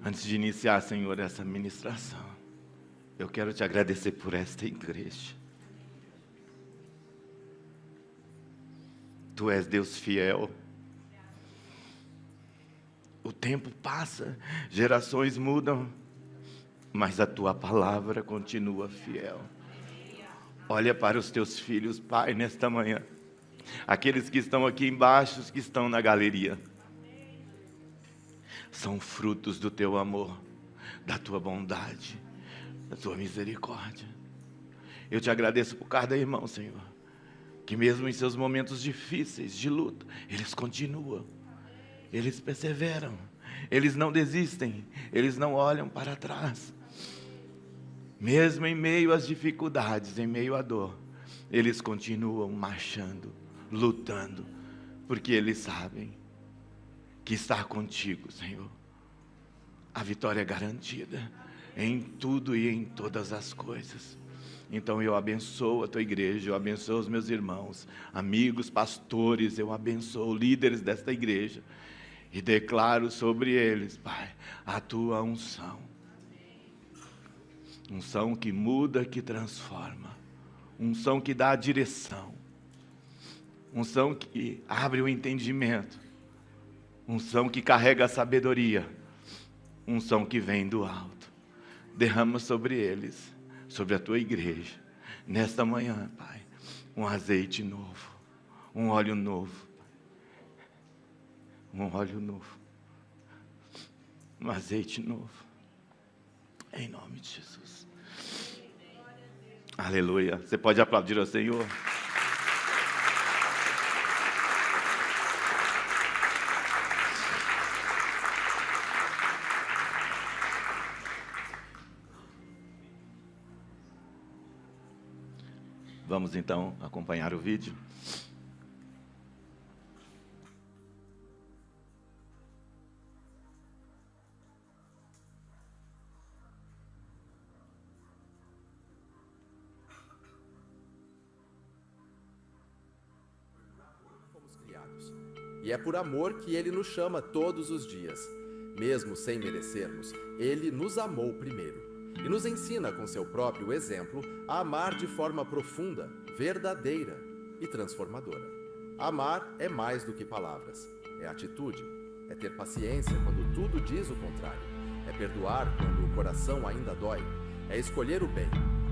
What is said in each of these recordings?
Antes de iniciar, Senhor, essa ministração, eu quero te agradecer por esta igreja. Tu és Deus fiel. O tempo passa, gerações mudam, mas a tua palavra continua fiel. Olha para os teus filhos, Pai, nesta manhã. Aqueles que estão aqui embaixo, os que estão na galeria. São frutos do teu amor, da tua bondade, da tua misericórdia. Eu te agradeço por cada irmão, Senhor, que mesmo em seus momentos difíceis, de luta, eles continuam, eles perseveram, eles não desistem, eles não olham para trás. Mesmo em meio às dificuldades, em meio à dor, eles continuam marchando, lutando, porque eles sabem que estar contigo, Senhor, a vitória é garantida em tudo e em todas as coisas. Então eu abençoo a tua igreja, eu abençoo os meus irmãos, amigos, pastores, eu abençoo líderes desta igreja e declaro sobre eles, Pai, a tua unção. Unção que muda, que transforma, unção que dá a direção, unção que abre o entendimento, unção que carrega a sabedoria, unção que vem do alto. Derrama sobre eles, sobre a tua igreja, nesta manhã, Pai, um azeite novo, um óleo novo, um óleo novo, um azeite novo, em nome de Jesus. Aleluia. Você pode aplaudir ao Senhor? Vamos então acompanhar o vídeo. Fomos criados. E é por amor que Ele nos chama todos os dias. Mesmo sem merecermos, Ele nos amou primeiro. E nos ensina com seu próprio exemplo a amar de forma profunda, verdadeira e transformadora. Amar é mais do que palavras, é atitude, é ter paciência quando tudo diz o contrário, é perdoar quando o coração ainda dói, é escolher o bem,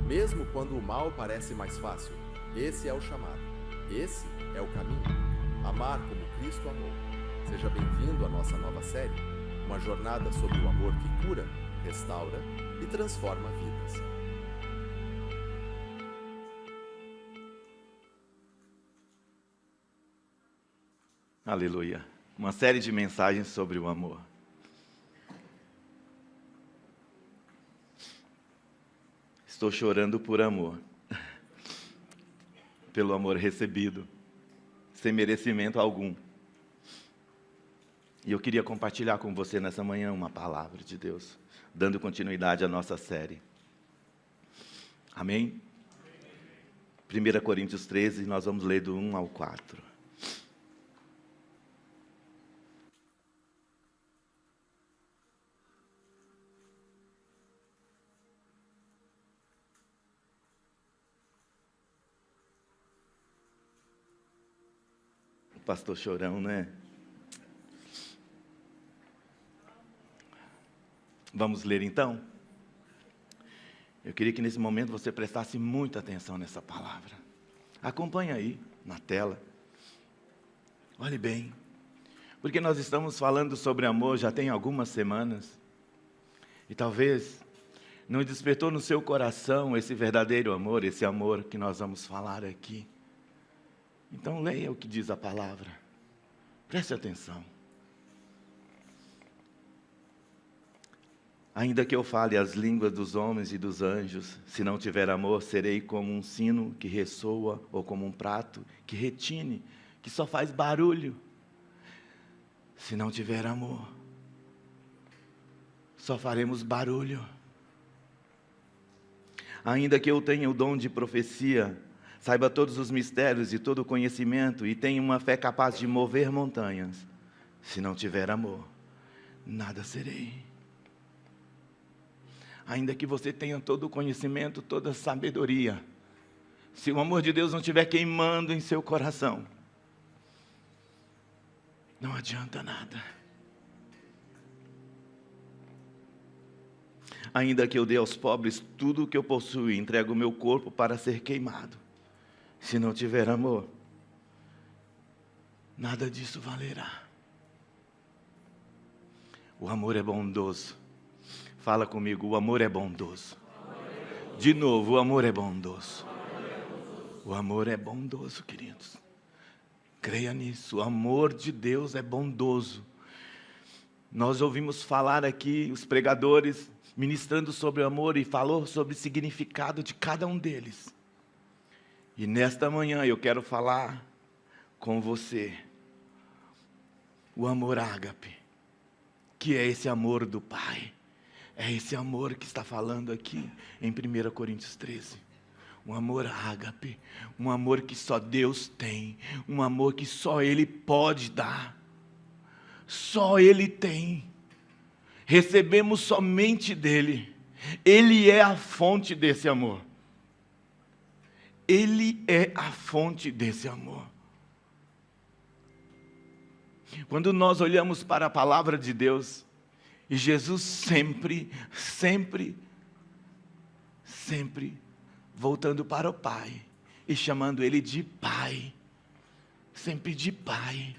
mesmo quando o mal parece mais fácil. Esse é o chamado, esse é o caminho. Amar como Cristo amou. Seja bem-vindo à nossa nova série, uma jornada sobre o amor que cura, restaura e transforma vidas. Aleluia. Uma série de mensagens sobre o amor. Estou chorando por amor. Pelo amor recebido, sem merecimento algum. E eu queria compartilhar com você nessa manhã uma palavra de Deus, dando continuidade à nossa série. Amém? 1 Coríntios 13, nós vamos ler do 1 ao 4. O pastor chorão, né? Vamos ler então? Eu queria que nesse momento você prestasse muita atenção nessa palavra. Acompanhe aí, na tela. Olhe bem. Porque nós estamos falando sobre amor já tem algumas semanas. E talvez não despertou no seu coração esse verdadeiro amor, esse amor que nós vamos falar aqui. Então leia o que diz a palavra. Preste atenção. Ainda que eu fale as línguas dos homens e dos anjos, se não tiver amor, serei como um sino que ressoa ou como um prato que retine, que só faz barulho. Se não tiver amor, só faremos barulho. Ainda que eu tenha o dom de profecia, saiba todos os mistérios e todo o conhecimento e tenha uma fé capaz de mover montanhas, se não tiver amor, nada serei. ainda que você tenha todo o conhecimento, toda a sabedoria, se o amor de Deus não estiver queimando em seu coração, não adianta nada. Ainda que eu dê aos pobres tudo o que eu possuo e entrego o meu corpo para ser queimado, se não tiver amor, nada disso valerá. O amor é bondoso. Fala comigo, o amor é bondoso. De novo, o amor é bondoso. O amor é bondoso, queridos. Creia nisso, o amor de Deus é bondoso. Nós ouvimos falar aqui, os pregadores ministrando sobre o amor, e falou sobre o significado de cada um deles. E nesta manhã eu quero falar com você o amor ágape, que é esse amor do Pai. É esse amor que está falando aqui em 1 Coríntios 13. Um amor ágape, um amor que só Deus tem, um amor que só Ele pode dar. Só Ele tem. Recebemos somente dEle. Ele é a fonte desse amor. Ele é a fonte desse amor. Quando nós olhamos para a palavra de Deus, e Jesus sempre voltando para o Pai, e chamando Ele de Pai, sempre de Pai.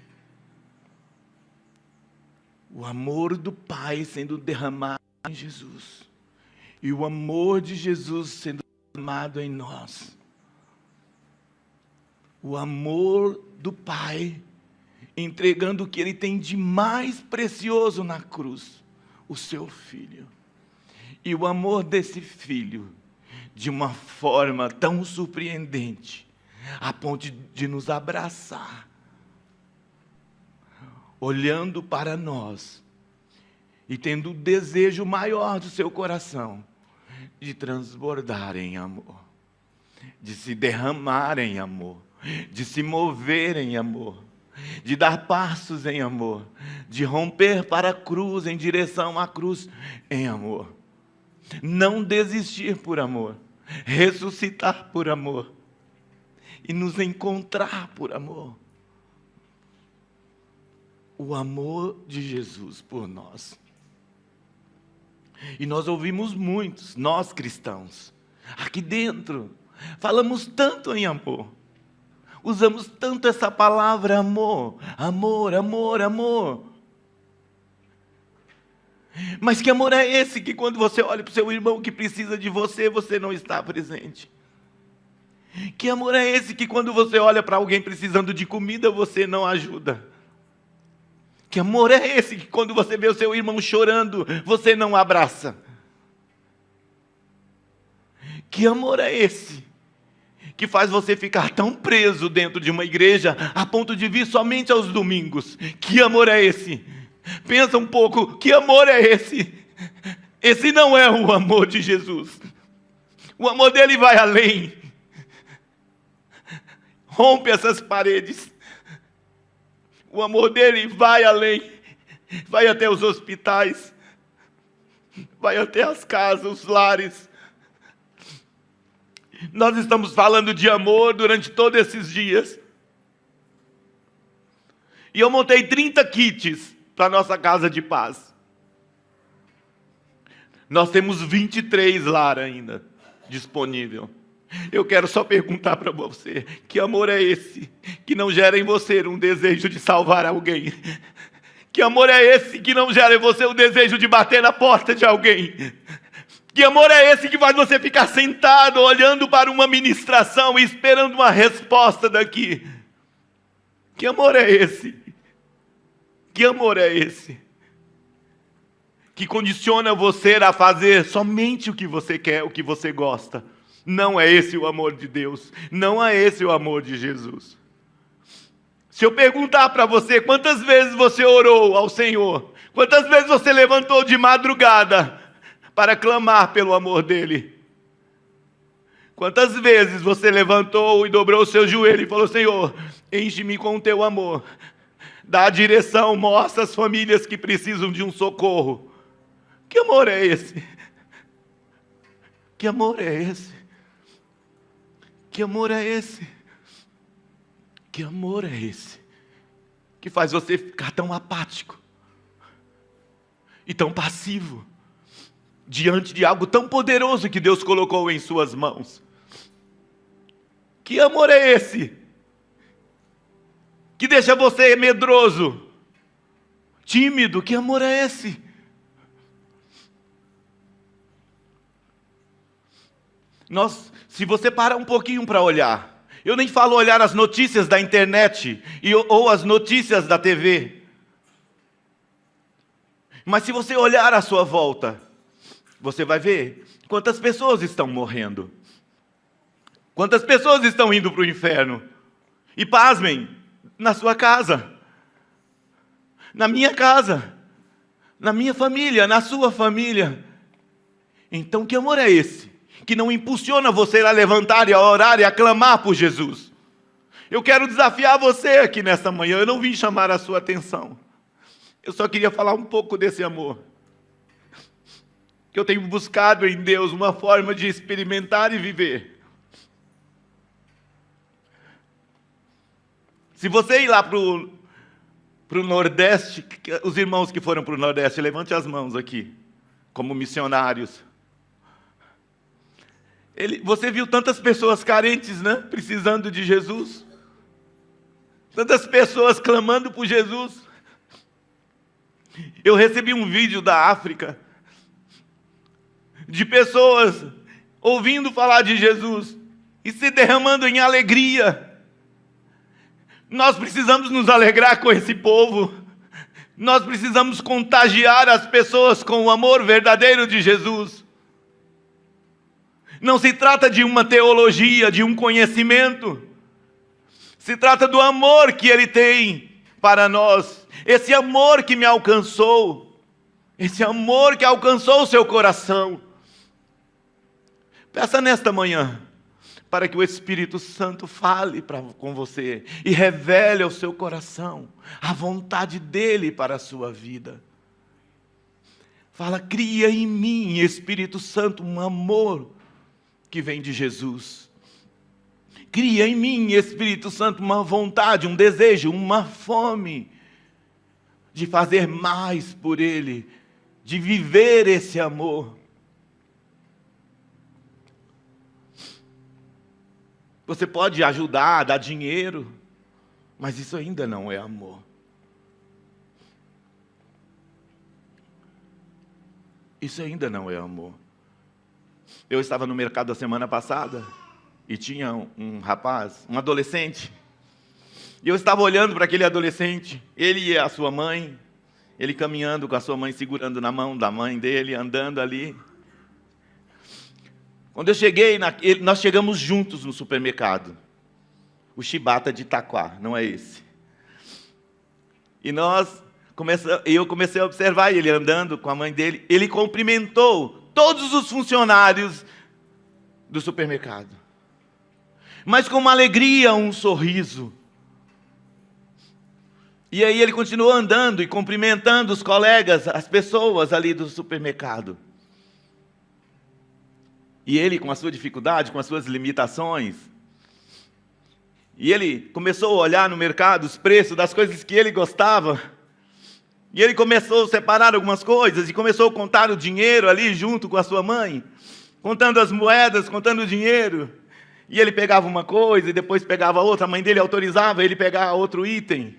O amor do Pai sendo derramado em Jesus, e o amor de Jesus sendo derramado em nós. O amor do Pai entregando o que Ele tem de mais precioso na cruz, o seu Filho. E o amor desse Filho, de uma forma tão surpreendente, a ponto de nos abraçar, olhando para nós, e tendo o desejo maior do seu coração, de transbordar em amor, de se derramar em amor, de se mover em amor, de dar passos em amor, de romper para a cruz, em direção à cruz, em amor. Não desistir por amor, ressuscitar por amor, e nos encontrar por amor. O amor de Jesus por nós. E nós ouvimos muitos, nós cristãos, aqui dentro, falamos tanto em amor. Usamos tanto essa palavra amor, amor, amor, amor. Mas que amor é esse que quando você olha para o seu irmão que precisa de você, você não está presente? Que amor é esse que quando você olha para alguém precisando de comida, você não ajuda? Que amor é esse que quando você vê o seu irmão chorando, você não abraça? Que amor é esse que faz você ficar tão preso dentro de uma igreja a ponto de vir somente aos domingos? Que amor é esse? Pensa um pouco, que amor é esse? Esse não é o amor de Jesus. O amor dele vai além. Rompe essas paredes. O amor dele vai além. Vai até os hospitais. Vai até as casas, os lares. Nós estamos falando de amor durante todos esses dias. E eu montei 30 kits para a nossa casa de paz. Nós temos 23 lá ainda disponível. Eu quero só perguntar para você, que amor é esse que não gera em você um desejo de salvar alguém? Que amor é esse que não gera em você o desejo de bater na porta de alguém? Que amor é esse que faz você ficar sentado, olhando para uma ministração e esperando uma resposta daqui? Que amor é esse? Que amor é esse? Que condiciona você a fazer somente o que você quer, o que você gosta. Não é esse o amor de Deus. Não é esse o amor de Jesus. Se eu perguntar para você quantas vezes você orou ao Senhor, quantas vezes você levantou de madrugada para clamar pelo amor dele? Quantas vezes você levantou e dobrou o seu joelho e falou: Senhor, enche-me com o teu amor, dá a direção, mostra as famílias que precisam de um socorro? Que amor é esse? Que amor é esse? Que amor é esse? Que amor é esse? Que faz você ficar tão apático e tão passivo diante de algo tão poderoso que Deus colocou em suas mãos. Que amor é esse? Que deixa você medroso, tímido. Que amor é esse? Se você parar um pouquinho para olhar, eu nem falo olhar as notícias da internet ou as notícias da TV, mas se você olhar à sua volta, você vai ver quantas pessoas estão morrendo, quantas pessoas estão indo para o inferno. E pasmem, na sua casa, na minha casa, na minha família, na sua família. Então que amor é esse que não impulsiona você a levantar e a orar e a clamar por Jesus? Eu quero desafiar você aqui nesta manhã. Eu não vim chamar a sua atenção, eu só queria falar um pouco desse amor que eu tenho buscado em Deus, uma forma de experimentar e viver. Se você ir lá para o Nordeste, os irmãos que foram para o Nordeste, levante as mãos aqui, como missionários. Você viu tantas pessoas carentes, né? Precisando de Jesus. Tantas pessoas clamando por Jesus. Eu recebi um vídeo da África, de pessoas ouvindo falar de Jesus e se derramando em alegria. Nós precisamos nos alegrar com esse povo. Nós precisamos contagiar as pessoas com o amor verdadeiro de Jesus. Não se trata de uma teologia, de um conhecimento. Se trata do amor que Ele tem para nós. Esse amor que me alcançou. Esse amor que alcançou o seu coração. Peça nesta manhã para que o Espírito Santo fale com você e revele ao seu coração a vontade dEle para a sua vida. Fala, cria em mim, Espírito Santo, um amor que vem de Jesus. Cria em mim, Espírito Santo, uma vontade, um desejo, uma fome de fazer mais por Ele, de viver esse amor. Você pode ajudar, dar dinheiro, mas isso ainda não é amor. Isso ainda não é amor. Eu estava no mercado a semana passada e tinha um rapaz, um adolescente. E eu estava olhando para aquele adolescente, ele e a sua mãe, ele caminhando com a sua mãe, segurando na mão da mãe dele, andando ali. Quando eu cheguei, nós chegamos juntos no supermercado. O Chibata de Itaquá, não é esse. E eu comecei a observar ele andando com a mãe dele. Ele cumprimentou todos os funcionários do supermercado. Mas com uma alegria, um sorriso. E aí ele continuou andando e cumprimentando os colegas, as pessoas ali do supermercado. E ele, com a sua dificuldade, com as suas limitações, e ele começou a olhar no mercado os preços das coisas que ele gostava, e ele começou a separar algumas coisas, e começou a contar o dinheiro ali junto com a sua mãe, contando as moedas, contando o dinheiro, e ele pegava uma coisa, e depois pegava outra, a mãe dele autorizava ele pegar outro item.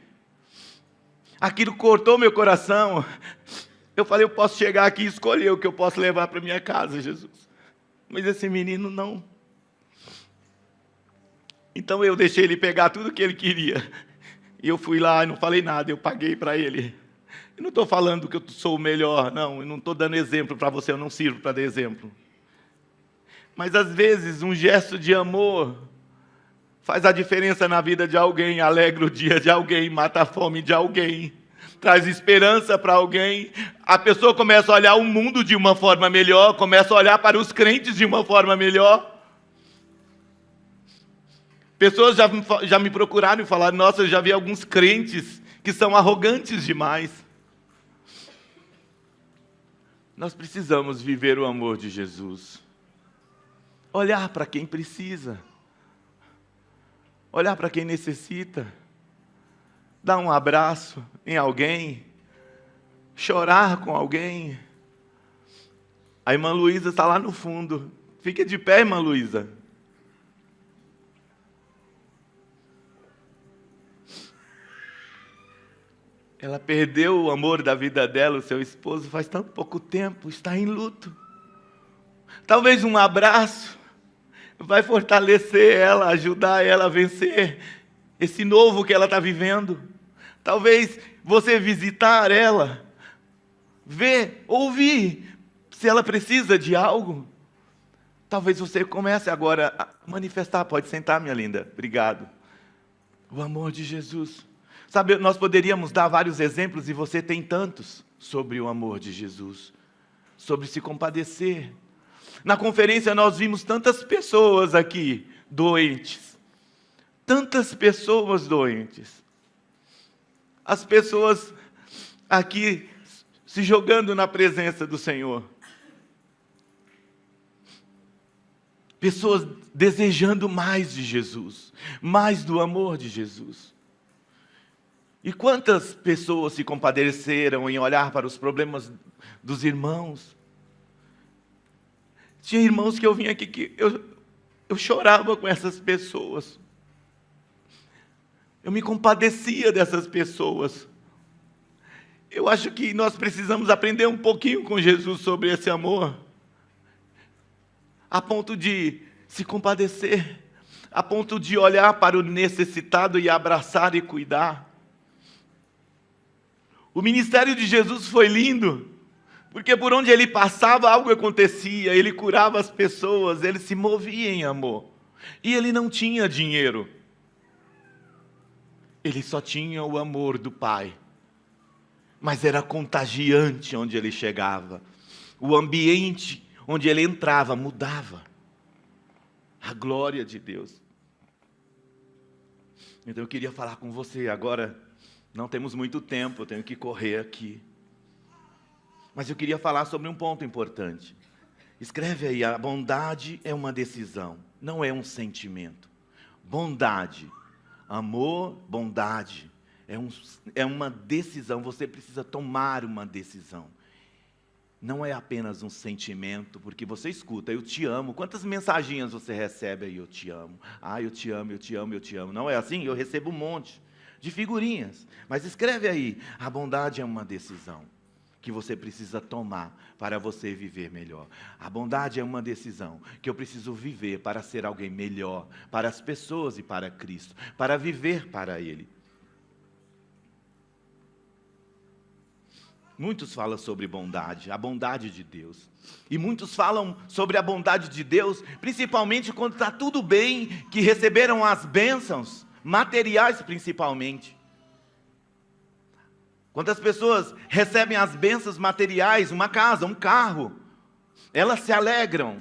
Aquilo cortou meu coração. Eu falei, eu posso chegar aqui e escolher o que eu posso levar para minha casa, Jesus. Mas esse menino não. Então eu deixei ele pegar tudo que ele queria. E eu fui lá e não falei nada, eu paguei para ele. Eu não estou falando que eu sou o melhor, não. Eu não estou dando exemplo para você, eu não sirvo para dar exemplo. Mas às vezes um gesto de amor faz a diferença na vida de alguém, alegra o dia de alguém, mata a fome de alguém, traz esperança para alguém. A pessoa começa a olhar o mundo de uma forma melhor, começa a olhar para os crentes de uma forma melhor. Pessoas já me procuraram e falaram, nossa, eu já vi alguns crentes que são arrogantes demais. Nós precisamos viver o amor de Jesus. olhar para quem precisa, olhar para quem necessita, dar um abraço em alguém, chorar com alguém. A irmã Luísa está lá no fundo. Fique de pé, irmã Luísa. Ela perdeu o amor da vida dela, o seu esposo, faz tão pouco tempo, está em luto. Talvez um abraço vai fortalecer ela, ajudar ela a vencer esse novo que ela está vivendo. Talvez você visitar ela, ver, ouvir, se ela precisa de algo. Talvez você comece agora a manifestar. Pode sentar, minha linda. Obrigado. O amor de Jesus. Sabe, nós poderíamos dar vários exemplos, e você tem tantos, sobre o amor de Jesus, sobre se compadecer. Na conferência nós vimos tantas pessoas aqui doentes, tantas pessoas doentes, as pessoas aqui se jogando na presença do Senhor, pessoas desejando mais de Jesus, mais do amor de Jesus. E quantas pessoas se compadeceram em olhar para os problemas dos irmãos? Tinha irmãos que eu vinha aqui que eu chorava com essas pessoas. Eu me compadecia dessas pessoas. Eu acho que nós precisamos aprender um pouquinho com Jesus sobre esse amor, a ponto de se compadecer, a ponto de olhar para o necessitado e abraçar e cuidar. O ministério de Jesus foi lindo, porque por onde ele passava algo acontecia, ele curava as pessoas, ele se movia em amor. E ele não tinha dinheiro, ele só tinha o amor do Pai. Mas era contagiante onde ele chegava, o ambiente onde ele entrava mudava. A glória de Deus. Então eu queria falar com você agora. Não temos muito tempo, eu tenho que correr aqui. Mas eu queria falar sobre um ponto importante. Escreve aí: a bondade é uma decisão, não é um sentimento. Bondade, amor, bondade, é uma decisão, você precisa tomar uma decisão. Não é apenas um sentimento, porque você escuta, eu te amo. Quantas mensaginhas você recebe aí, eu te amo. Ah, eu te amo, eu te amo, eu te amo. Não é assim? Eu recebo um monte de figurinhas. Mas escreve aí, a bondade é uma decisão que você precisa tomar para você viver melhor. A bondade é uma decisão que eu preciso viver para ser alguém melhor, para as pessoas e para Cristo, para viver para Ele. Muitos falam sobre bondade, a bondade de Deus. E muitos falam sobre a bondade de Deus, principalmente quando está tudo bem, que receberam as bênçãos, materiais principalmente. Quando as pessoas recebem as bênçãos materiais, uma casa, um carro, elas se alegram.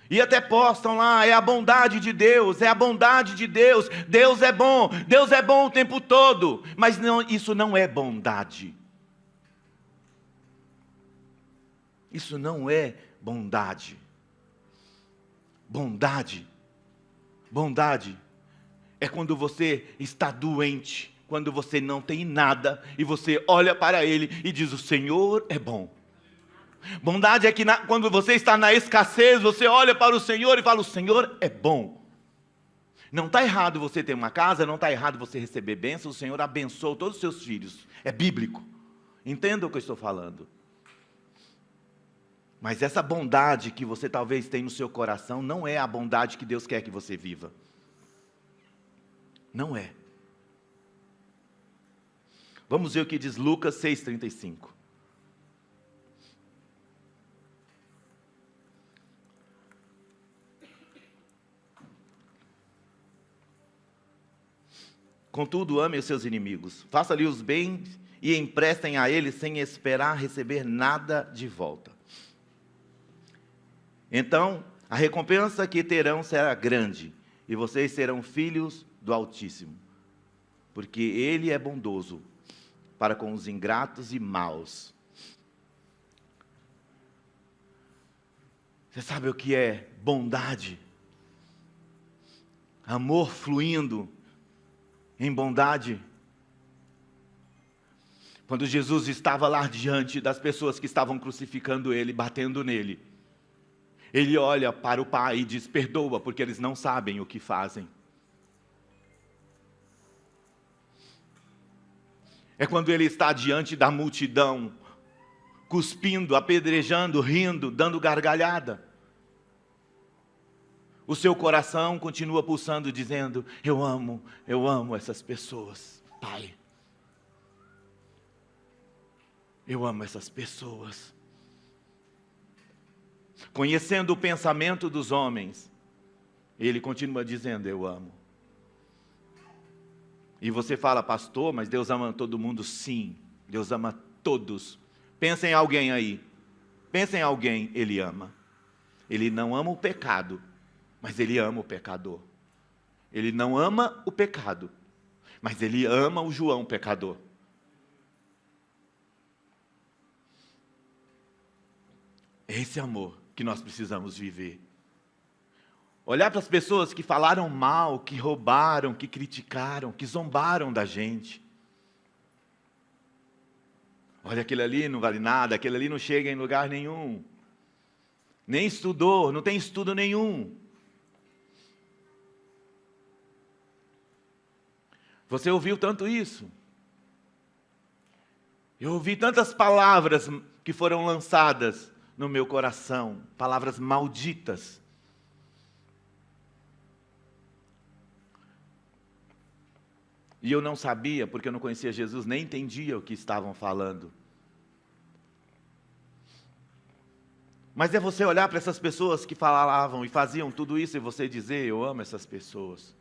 E até postam lá, é a bondade de Deus, é a bondade de Deus. Deus é bom o tempo todo. Mas não, isso não é bondade. Isso não é bondade. Bondade é quando você está doente, quando você não tem nada, e você olha para Ele e diz: o Senhor é bom. Bondade é que quando você está na escassez, você olha para o Senhor e fala: o Senhor é bom. Não está errado você ter uma casa, não está errado você receber bênçãos, o Senhor abençoa todos os seus filhos. É bíblico. Entenda o que eu estou falando. Mas essa bondade que você talvez tenha no seu coração não é a bondade que Deus quer que você viva. Não é. Vamos ver o que diz Lucas 6,35. Contudo, ame os seus inimigos, faça-lhe os bens e emprestem a eles sem esperar receber nada de volta. Então, a recompensa que terão será grande, e vocês serão filhos do Altíssimo, porque Ele é bondoso para com os ingratos e maus. Você sabe o que é bondade? amor fluindo em bondade. Quando Jesus estava lá diante das pessoas que estavam crucificando ele, batendo nele, ele olha para o Pai e diz: perdoa, porque eles não sabem o que fazem. É quando ele está diante da multidão, cuspindo, apedrejando, rindo, dando gargalhada. O seu coração continua pulsando, dizendo: eu amo essas pessoas, Pai. Eu amo essas pessoas. Conhecendo o pensamento dos homens, ele continua dizendo: eu amo. E você fala: pastor, mas Deus ama todo mundo? Sim, Deus ama todos. Pensa em alguém aí. Pensa em alguém, ele ama. Ele não ama o pecado, mas ele ama o pecador. Ele não ama o pecado, mas ele ama o João pecador. É esse amor que nós precisamos viver. Olhar para as pessoas que falaram mal, que roubaram, que criticaram, que zombaram da gente. Olha, aquele ali não vale nada, aquele ali não chega em lugar nenhum. Nem estudou, não tem estudo nenhum. Você ouviu tanto isso? Eu ouvi tantas palavras que foram lançadas no meu coração, palavras malditas. E eu não sabia, porque eu não conhecia Jesus, nem entendia o que estavam falando. Mas é você olhar para essas pessoas que falavam e faziam tudo isso e você dizer: eu amo essas pessoas.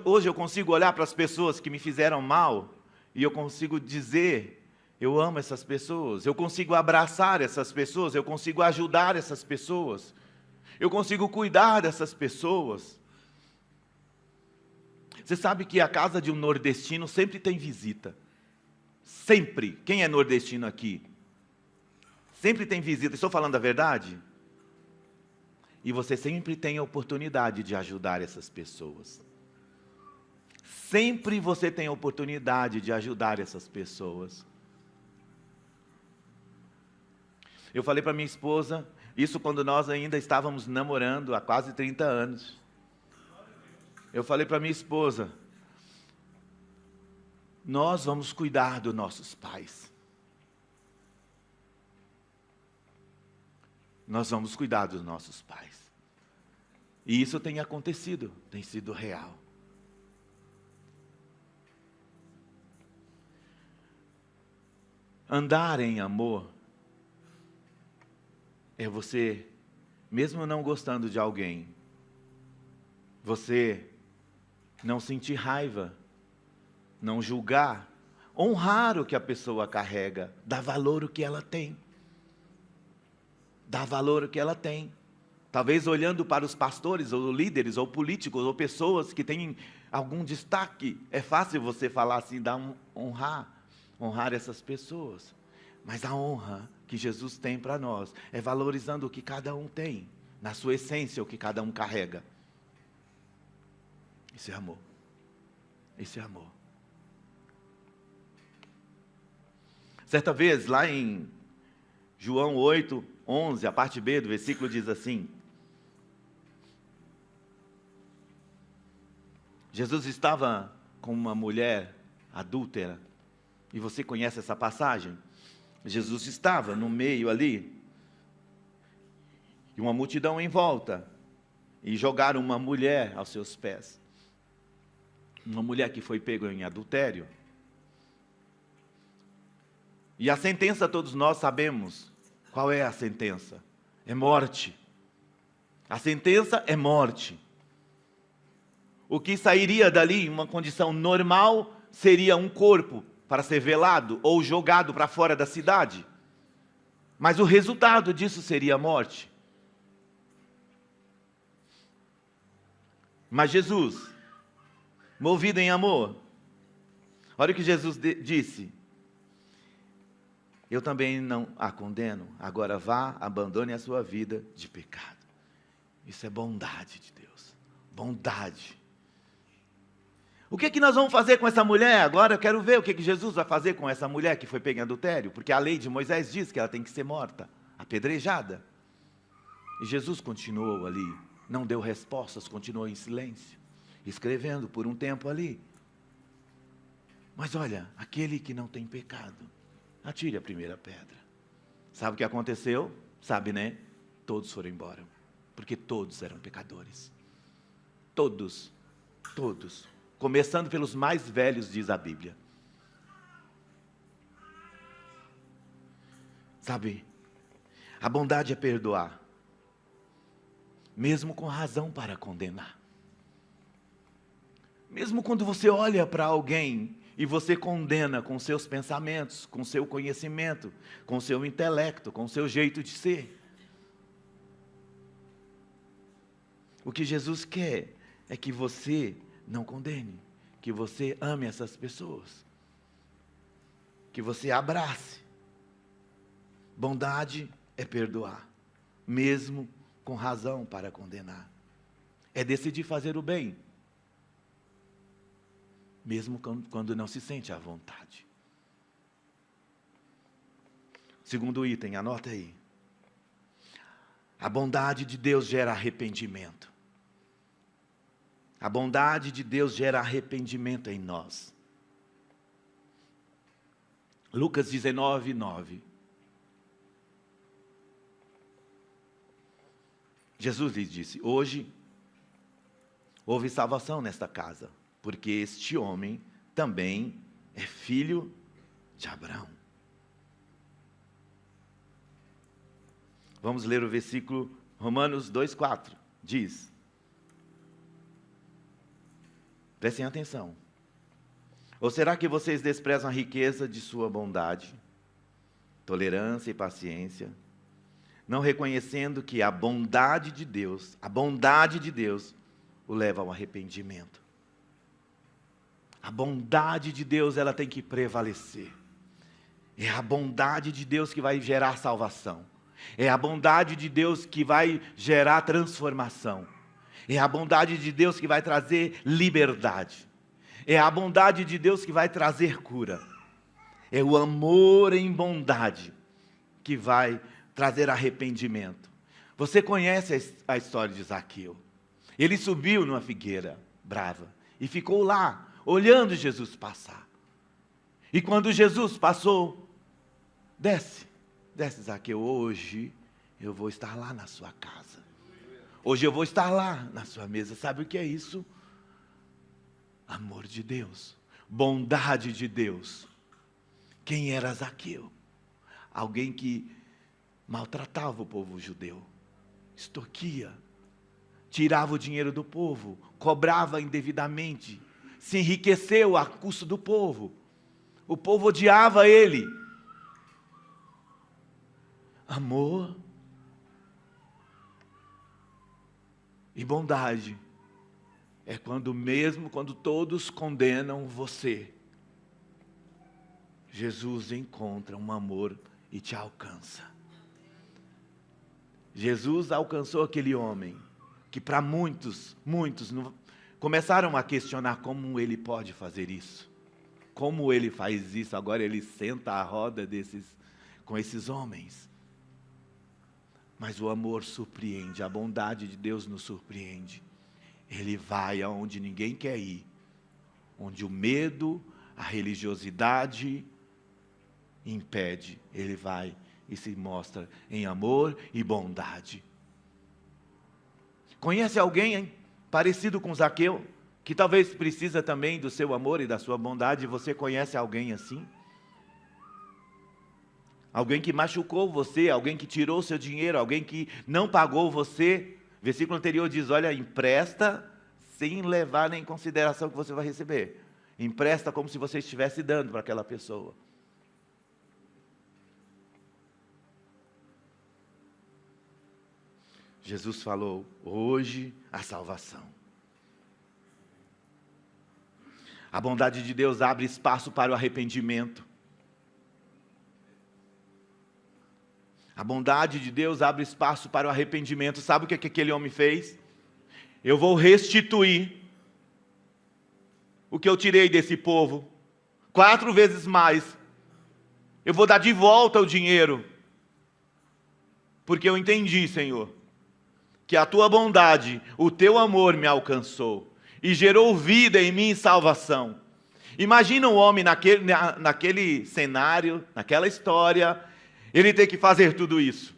Hoje eu consigo olhar para as pessoas que me fizeram mal e eu consigo dizer: eu amo essas pessoas. Eu consigo abraçar essas pessoas, eu consigo ajudar essas pessoas, eu consigo cuidar dessas pessoas. Você sabe que a casa de um nordestino sempre tem visita. Sempre. Quem é nordestino aqui? Sempre tem visita. Estou falando a verdade? E você sempre tem a oportunidade de ajudar essas pessoas. Sempre você tem a oportunidade de ajudar essas pessoas. Eu falei para minha esposa, isso quando nós ainda estávamos namorando há quase 30 anos. Eu falei para minha esposa: nós vamos cuidar dos nossos pais. Nós vamos cuidar dos nossos pais. E isso tem acontecido, tem sido real. Andar em amor é você, mesmo não gostando de alguém, você não sentir raiva, não julgar, honrar o que a pessoa carrega, dar valor ao que ela tem. Dar valor ao que ela tem. Talvez olhando para os pastores, ou líderes, ou políticos, ou pessoas que têm algum destaque, é fácil você falar assim, honrar essas pessoas. Mas a honra que Jesus tem para nós é valorizando o que cada um tem, na sua essência, o que cada um carrega. Isso é amor. Isso é amor. Certa vez, lá em João 8, 11, a parte B do versículo diz assim: Jesus estava com uma mulher adúltera. E você conhece essa passagem? Jesus estava no meio ali, e uma multidão em volta, e jogaram uma mulher aos seus pés. Uma mulher que foi pega em adultério. E a sentença, todos nós sabemos. Qual é a sentença? É morte. A sentença é morte. O que sairia dali, em uma condição normal, seria um corpo para ser velado ou jogado para fora da cidade. Mas o resultado disso seria a morte. Mas Jesus, movido em amor, olha o que Jesus disse: eu também não a condeno, agora vá, abandone a sua vida de pecado. Isso é bondade de Deus. Bondade. O que nós vamos fazer com essa mulher? Agora eu quero ver o que Jesus vai fazer com essa mulher que foi pega em adultério. Porque a lei de Moisés diz que ela tem que ser morta, apedrejada. E Jesus continuou ali, não deu respostas, continuou em silêncio, escrevendo por um tempo ali. Mas olha, aquele que não tem pecado, atire a primeira pedra. Sabe o que aconteceu? Sabe, né? Todos foram embora, porque todos eram pecadores. Todos. Começando pelos mais velhos, diz a Bíblia. Sabe, a bondade é perdoar, mesmo com razão para condenar. Mesmo quando você olha para alguém e você condena com seus pensamentos, com seu conhecimento, com seu intelecto, com seu jeito de ser. O que Jesus quer é que você não condene, que você ame essas pessoas, que você abrace. Bondade é perdoar, mesmo com razão para condenar. É decidir fazer o bem, mesmo quando não se sente à vontade. Segundo item, anota aí. A bondade de Deus gera arrependimento. A bondade de Deus gera arrependimento em nós. Lucas 19, 9. Jesus lhe disse: hoje houve salvação nesta casa, porque este homem também é filho de Abraão. Vamos ler o versículo Romanos 2,4. Diz, prestem atenção: ou será que vocês desprezam a riqueza de sua bondade, tolerância e paciência, não reconhecendo que a bondade de Deus o leva ao arrependimento? A bondade de Deus, ela tem que prevalecer. É a bondade de Deus que vai gerar salvação. É a bondade de Deus que vai gerar transformação. É a bondade de Deus que vai trazer liberdade. É a bondade de Deus que vai trazer cura. É o amor em bondade que vai trazer arrependimento. Você conhece a história de Zaqueu. Ele subiu numa figueira brava e ficou lá, olhando Jesus passar. E quando Jesus passou, desce Zaqueu, hoje eu vou estar lá na sua casa. Hoje eu vou estar lá na sua mesa. Sabe o que é isso? Amor de Deus, bondade de Deus. Quem era Zaqueu? Alguém que maltratava o povo judeu, extorquia, tirava o dinheiro do povo, cobrava indevidamente, se enriqueceu a custo do povo. O povo odiava ele. Amor e bondade é quando, mesmo quando todos condenam você, Jesus encontra um amor e te alcança. Jesus alcançou aquele homem que para muitos começaram a questionar como ele pode fazer isso. Como ele faz isso? Agora ele senta à roda com esses homens. Mas o amor surpreende, a bondade de Deus nos surpreende. Ele vai aonde ninguém quer ir, onde o medo, a religiosidade impede. Ele vai e se mostra em amor e bondade. Conhece alguém parecido com Zaqueu, que talvez precisa também do seu amor e da sua bondade? Você conhece alguém assim? Alguém que machucou você, alguém que tirou seu dinheiro, alguém que não pagou você. Versículo anterior diz, olha, empresta sem levar em consideração o que você vai receber. Empresta como se você estivesse dando para aquela pessoa. Jesus falou, hoje a salvação. A bondade de Deus abre espaço para o arrependimento. A bondade de Deus abre espaço para o arrependimento. Sabe o que aquele homem fez? Eu vou restituir o que eu tirei desse povo, 4 vezes mais. Eu vou dar de volta o dinheiro, porque eu entendi, Senhor, que a tua bondade, o teu amor me alcançou e gerou vida em mim e salvação. Imagina um homem naquele cenário, naquela história, ele ter que fazer tudo isso,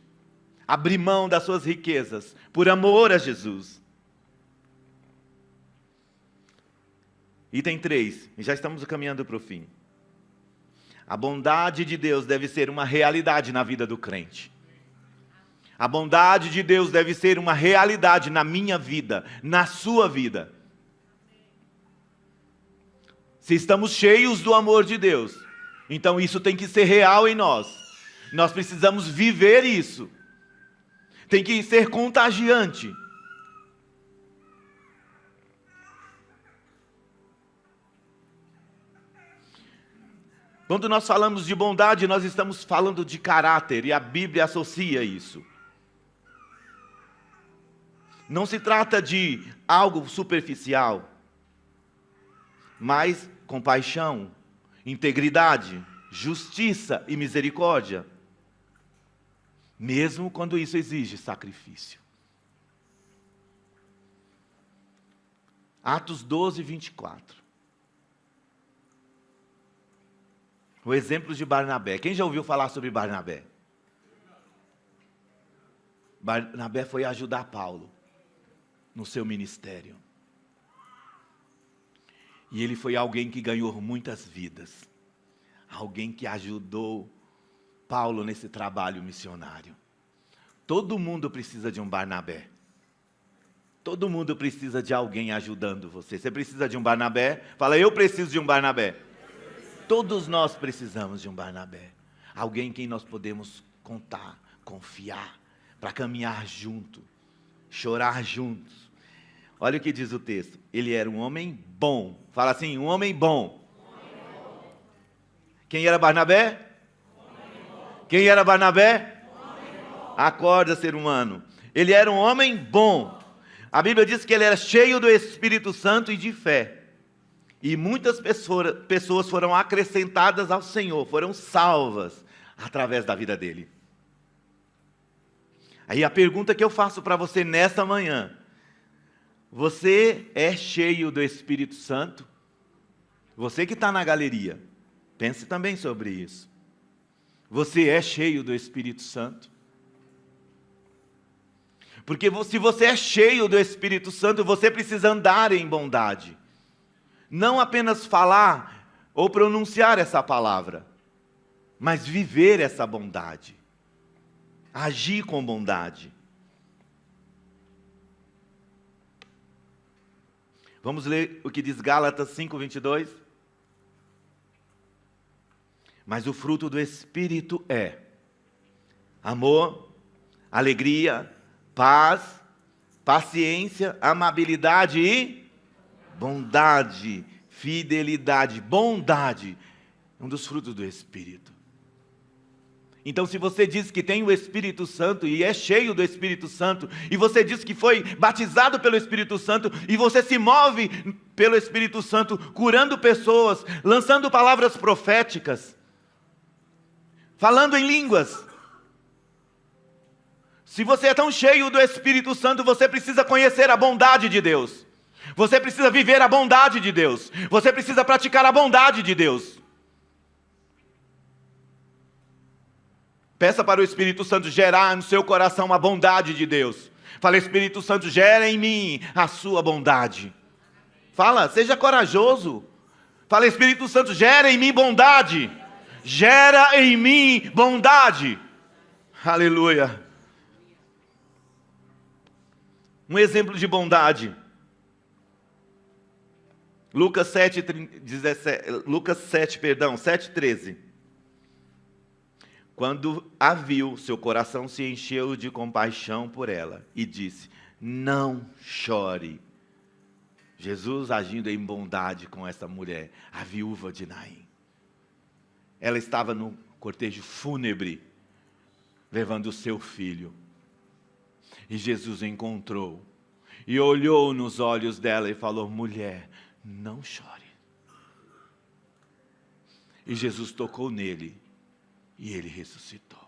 abrir mão das suas riquezas, por amor a Jesus. Item 3, e já estamos caminhando para o fim. A bondade de Deus deve ser uma realidade na vida do crente. A bondade de Deus deve ser uma realidade na minha vida, na sua vida. Se estamos cheios do amor de Deus, então isso tem que ser real em nós. Nós precisamos viver isso. Tem que ser contagiante. Quando nós falamos de bondade, nós estamos falando de caráter, e a Bíblia associa isso. Não se trata de algo superficial, mas compaixão, integridade, justiça e misericórdia, mesmo quando isso exige sacrifício. Atos 12, 24. O exemplo de Barnabé. Quem já ouviu falar sobre Barnabé? Barnabé foi ajudar Paulo no seu ministério. E ele foi alguém que ganhou muitas vidas. Alguém que ajudou Paulo nesse trabalho missionário. Todo mundo precisa de um Barnabé. Todo mundo precisa de alguém ajudando você. Você precisa de um Barnabé? Fala, eu preciso de um Barnabé. Todos nós precisamos de um Barnabé. Alguém em quem nós podemos contar, confiar, para caminhar junto, chorar juntos. Olha o que diz o texto. Ele era um homem bom. Fala assim, um homem bom. Quem era Barnabé? Quem era Barnabé? Acorda, ser humano. Ele era um homem bom. A Bíblia diz que ele era cheio do Espírito Santo e de fé. E muitas pessoas foram acrescentadas ao Senhor, foram salvas através da vida dele. Aí a pergunta que eu faço para você nesta manhã: você é cheio do Espírito Santo? Você que está na galeria, pense também sobre isso. Você é cheio do Espírito Santo? Porque se você é cheio do Espírito Santo, você precisa andar em bondade. Não apenas falar ou pronunciar essa palavra, mas viver essa bondade. Agir com bondade. Vamos ler o que diz Gálatas 5:22. Mas o fruto do Espírito é amor, alegria, paz, paciência, amabilidade e bondade, fidelidade. Bondade, um dos frutos do Espírito. Então, se você diz que tem o Espírito Santo e é cheio do Espírito Santo, e você diz que foi batizado pelo Espírito Santo, e você se move pelo Espírito Santo, curando pessoas, lançando palavras proféticas, falando em línguas. Se você é tão cheio do Espírito Santo, você precisa conhecer a bondade de Deus. Você precisa viver a bondade de Deus. Você precisa praticar a bondade de Deus. Peça para o Espírito Santo gerar no seu coração a bondade de Deus. Fala, Espírito Santo, gera em mim a sua bondade. Fala, seja corajoso. Fala, Espírito Santo, gera em mim bondade. Gera em mim bondade. Aleluia. Um exemplo de bondade. Lucas 7:13. Quando a viu, seu coração se encheu de compaixão por ela e disse: não chore. Jesus agindo em bondade com essa mulher, a viúva de Naim. Ela estava no cortejo fúnebre levando o seu filho. E Jesus encontrou e olhou nos olhos dela e falou: mulher, não chore. E Jesus tocou nele e ele ressuscitou.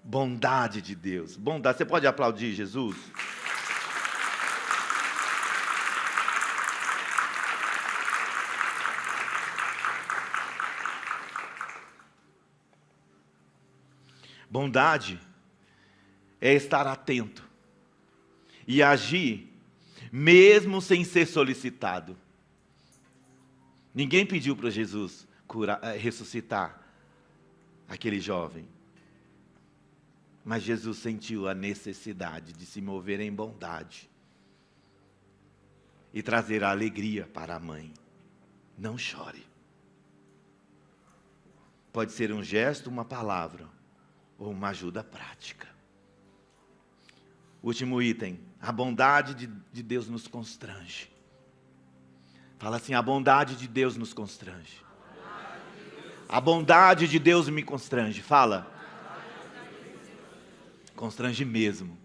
Bondade de Deus, bondade. Você pode aplaudir Jesus? Bondade é estar atento e agir mesmo sem ser solicitado. Ninguém pediu para Jesus ressuscitar aquele jovem. Mas Jesus sentiu a necessidade de se mover em bondade e trazer a alegria para a mãe. Não chore. Pode ser um gesto, uma palavra ou uma ajuda prática. Último item, a bondade de Deus nos constrange. Fala assim: a bondade de Deus nos constrange. A bondade de Deus me constrange. Fala. Constrange mesmo.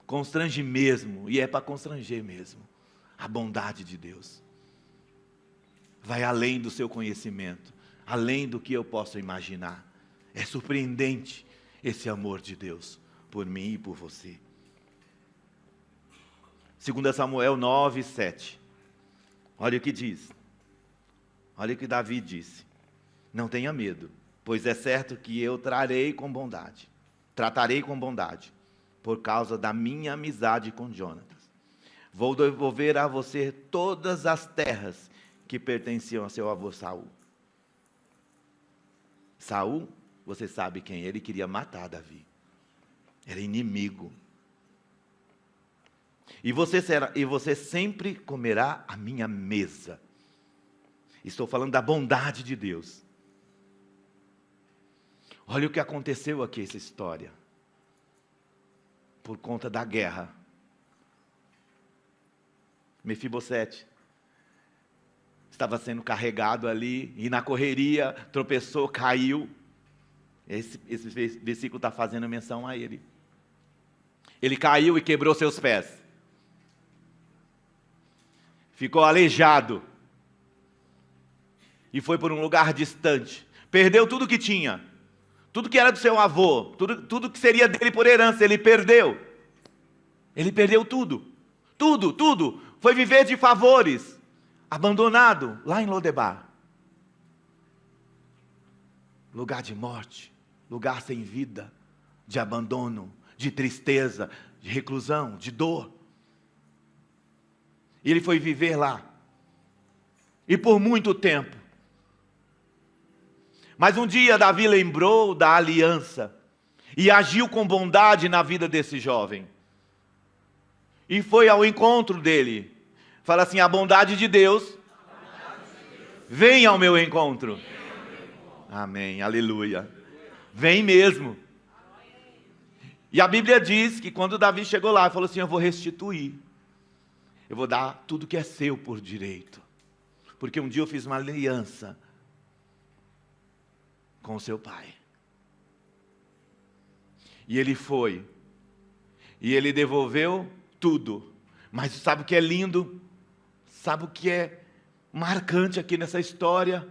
Constrange mesmo. E é para constranger mesmo. A bondade de Deus vai além do seu conhecimento, além do que eu posso imaginar. É surpreendente esse amor de Deus por mim e por você. 2 Samuel 9, 7. Olha o que diz. Olha o que Davi disse. Não tenha medo, pois é certo que eu tratarei com bondade, por causa da minha amizade com Jonatas. Vou devolver a você todas as terras que pertenciam a seu avô Saul. Saul, você sabe quem? Ele queria matar Davi. Era inimigo. E você sempre comerá a minha mesa. Estou falando da bondade de Deus. Olha o que aconteceu aqui, essa história. Por conta da guerra. Mefibosete estava sendo carregado ali, e na correria, tropeçou, caiu. Esse versículo está fazendo menção a ele. Ele caiu e quebrou seus pés. Ficou aleijado. E foi por um lugar distante. Perdeu tudo que tinha. Tudo que era do seu avô, tudo que seria dele por herança, ele perdeu. Ele perdeu tudo. Tudo. Foi viver de favores. Abandonado lá em Lodebar. Lugar de morte, lugar sem vida, de abandono, de tristeza, de reclusão, de dor. E ele foi viver lá. E por muito tempo. Mas um dia Davi lembrou da aliança e agiu com bondade na vida desse jovem. E foi ao encontro dele. Fala assim: a bondade de Deus vem ao meu encontro. Amém, aleluia. Vem mesmo. E a Bíblia diz que quando Davi chegou lá, ele falou assim: eu vou restituir. Eu vou dar tudo que é seu por direito. Porque um dia eu fiz uma aliança com o seu pai. E ele foi. E ele devolveu tudo. Mas sabe o que é lindo? Sabe o que é marcante aqui nessa história?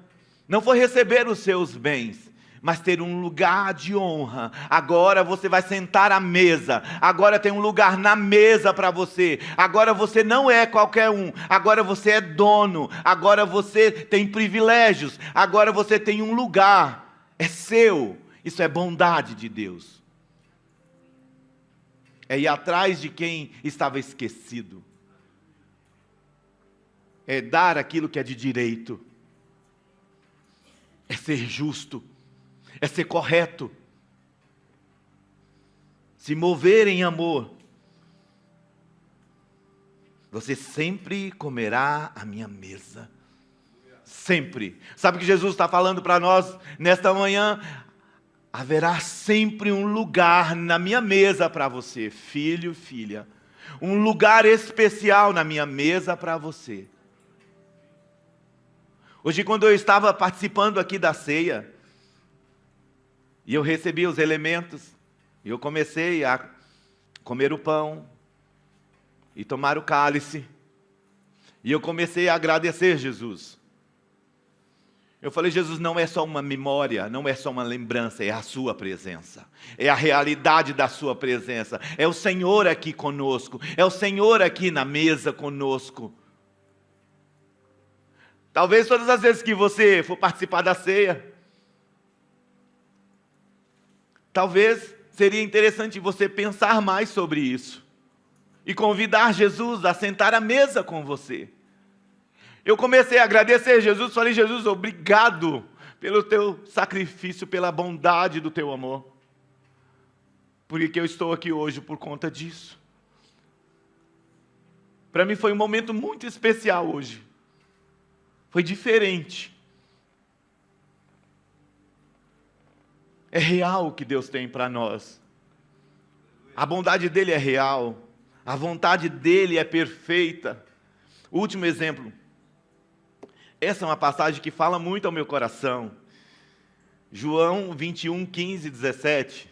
Não foi receber os seus bens, mas ter um lugar de honra. Agora você vai sentar à mesa. Agora tem um lugar na mesa para você. Agora você não é qualquer um. Agora você é dono. Agora você tem privilégios. Agora você tem um lugar. É seu. Isso é bondade de Deus. É ir atrás de quem estava esquecido. É dar aquilo que é de direito. É ser justo. É ser correto. Se mover em amor. Você sempre comerá a minha mesa. Sempre. Sabe o que Jesus está falando para nós nesta manhã? Haverá sempre um lugar na minha mesa para você, filho, filha. Um lugar especial na minha mesa para você. Hoje, quando eu estava participando aqui da ceia, E eu recebi os elementos, e eu comecei a comer o pão, e tomar o cálice, e eu comecei a agradecer Jesus. Eu falei, Jesus, não é só uma memória, não é só uma lembrança, é a sua presença. É a realidade da sua presença. É o Senhor aqui conosco. É o Senhor aqui na mesa conosco. Talvez todas as vezes que você for participar da ceia, talvez seria interessante você pensar mais sobre isso. E convidar Jesus a sentar à mesa com você. Eu comecei a agradecer Jesus, falei, Jesus, obrigado pelo teu sacrifício, pela bondade do teu amor. Porque eu estou aqui hoje por conta disso. Para mim foi um momento muito especial hoje. Foi diferente. É real o que Deus tem para nós. A bondade dele é real. A vontade dele é perfeita. Último exemplo. Essa é uma passagem que fala muito ao meu coração. João 21, 15, 17.